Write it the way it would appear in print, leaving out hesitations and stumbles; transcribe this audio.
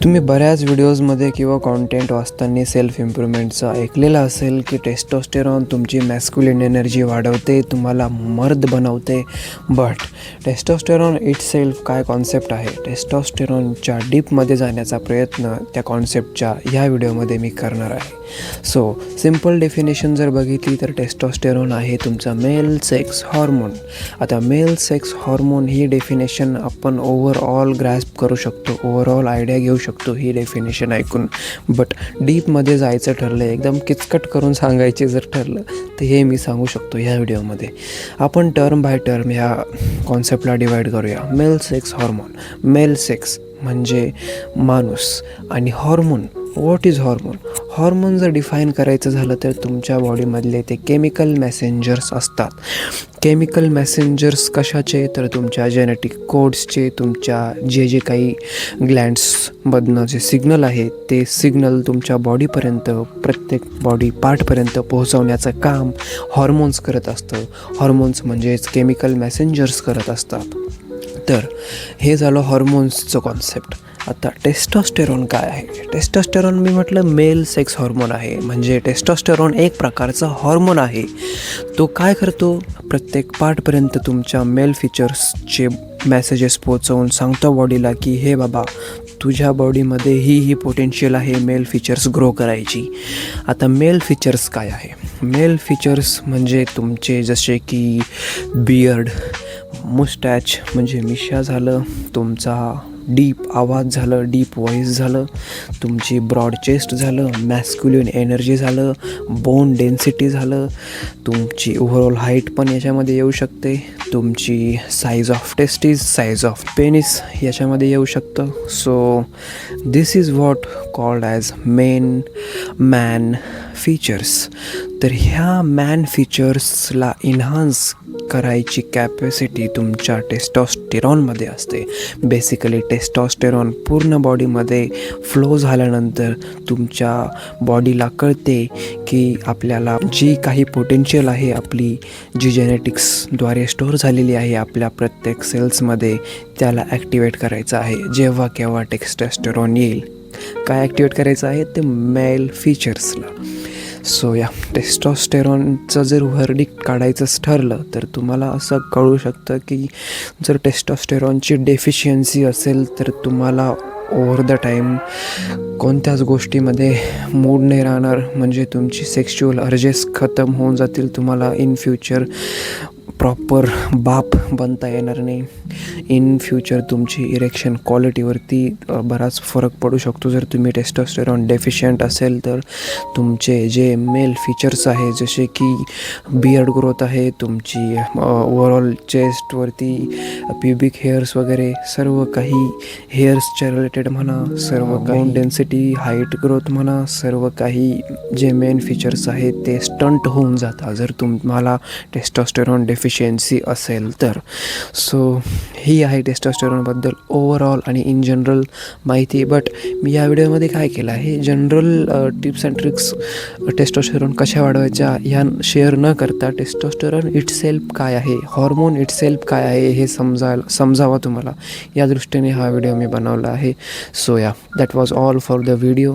तुम्ही बऱ्याच व्हिडिओजमध्ये किंवा कॉन्टेंट वाचताना सेल्फ इम्प्रूव्हमेंटचं ऐकलेलं असेल की टेस्टोस्टेरॉन तुमची मॅस्क्युलिन एनर्जी वाढवते, तुम्हाला मर्द बनवते. बट टेस्टोस्टेरॉन इटसेल्फ काय कॉन्सेप्ट आहे, टेस्टोस्टेरॉनच्या डीपमध्ये जाण्याचा प्रयत्न त्या कॉन्सेप्टच्या ह्या व्हिडिओमध्ये मी करणार आहे. सो सिम्पल डेफिनेशन जर बघितली तर टेस्टोस्टेरॉन आहे तुमचा मेल सेक्स हॉर्मोन. आता मेल सेक्स हॉर्मोन ही डेफिनेशन आपण ओव्हरऑल ग्रॅस्प करू शकतो, ओव्हरऑल आयडिया घेऊ शकतो ही डेफिनेशन ऐकून. बट डीपमध्ये जायचं ठरलं, एकदम किचकट करून सांगायचे जर ठरलं तर हे मी सांगू शकतो ह्या व्हिडिओमध्ये. आपण टर्म बाय टर्म ह्या कॉन्सेप्टला डिवाईड करूया. Male sex hormone, male sex म्हणजे माणूस, आणि hormone, what is hormone. Hormone जर डिफाईन करायचं झालं तर तुमच्या बॉडीमधले ते केमिकल मेसेंजर्स असतात. केमिकल मेसेंजर्स कशाचे, तर तुमच्या जेनेटिक कोड्सचे, तुमच्या जे काही ग्लँड्समधनं जे सिग्नल आहे ते सिग्नल तुमच्या बॉडीपर्यंत, प्रत्येक बॉडी पार्टपर्यंत पोहोचवण्याचं काम हॉर्मोन्स करत असतं. हॉर्मोन्स म्हणजेच केमिकल मेसेंजर्स करत असतात. तर हे झालं हॉर्मोन्सचं कॉन्सेप्ट. आता टेस्टोस्टेरॉन काय आहे. टेस्टोस्टेरॉन मी म्हटलं मेल सेक्स हॉर्मोन आहे, म्हणजे टेस्टोस्टेरॉन एक प्रकारचा हॉर्मोन आहे. तो काय करतो, प्रत्येक पार्टपर्यंत तुमच्या मेल फीचर्सचे मेसेजेस पोहोचवून सांगतो बॉडीला की हे बाबा, तुझ्या बॉडीमध्ये ही पोटेन्शियल आहे मेल फीचर्स ग्रो करायची. आता मेल फीचर्स काय आहे. मेल फीचर्स म्हणजे तुमचे जसे की बियर्ड, मुस्टॅच म्हणजे मिशा झालं, तुमचा डीप आवाज झालं, डीप व्हॉईस झालं, तुमची ब्रॉड चेस्ट झालं, मॅस्क्युलिन एनर्जी झालं, बोन डेन्सिटी झालं, तुमची ओव्हरऑल हाईट पण याच्यामध्ये येऊ शकते, तुमची size of testes, size of penis याच्यामध्ये येऊ शकतं. So this is what called as man features. तर ह्या मॅन फीचर्सला इन्हान्स करायची कॅपॅसिटी तुमच्या टेस्टोस्टेरॉनमध्ये असते. बेसिकली टेस्टोस्टेरॉन पूर्ण बॉडीमध्ये फ्लो झाल्यानंतर तुमच्या बॉडीला कळते की आपल्याला जी काही पोटेन्शियल आहे, आपली जी जेनेटिक्सद्वारे स्टोअर झालेली आहे आपल्या प्रत्येक सेल्समध्ये, त्याला ॲक्टिवेट करायचं आहे. जेव्हा केव्हा टेस्टोस्टेरॉन येईल, काय ॲक्टिवेट करायचं आहे, ते मेल फीचर्सला. सो या टेस्टोस्टेरॉनचं जर व्हर्डिक्ट काढायचंच ठरलं तर तुम्हाला असं कळू शकतं की जर टेस्टोस्टेरॉनची डेफिशियन्सी असेल तर तुम्हाला ओव्हर द टाईम कोणत्याच गोष्टीमध्ये मूड नाही राहणार, म्हणजे तुमची सेक्शुअल अर्जेस खतम होऊन जातील, तुम्हाला इन फ्युचर प्रॉपर बाप बनता येणार नाही. इन फ्युचर तुमची इरेक्शन क्वालिटीवरती बराच फरक पडू शकतो जर तुम्ही टेस्टोस्टेरॉन डेफिशियंट असेल तर. तुमचे जे मेल फीचर्स आहे जसे की बियर्ड ग्रोथ आहे, तुमची ओव्हरऑल चेस्टवरती प्युबिक हेअर्स वगैरे सर्व काही हेअर्सच्या रिलेटेड म्हणा, सर्व काही डेन्सिटी, हाईट ग्रोथ म्हणा, सर्व काही जे मेन फीचर्स आहेत ते स्टंट होऊन जातात जर तुम्हाला टेस्टोस्टेरॉन डेफिशियन्सी असेल तर. सो ही आहे टेस्टोस्टेरॉनबद्दल ओव्हरऑल आणि इन जनरल माहिती. बट मी या व्हिडिओमध्ये काय केलं आहे, general tips and tricks testosterone कशा वाढवायच्या ह्या शेअर न करता टेस्टोस्टेरॉन इटसेल्फ काय आहे, हॉर्मोन इटसेल्फ काय आहे हे समजावं तुम्हाला, या दृष्टीने हा व्हिडिओ मी बनवला आहे. सो या, that was all for the video.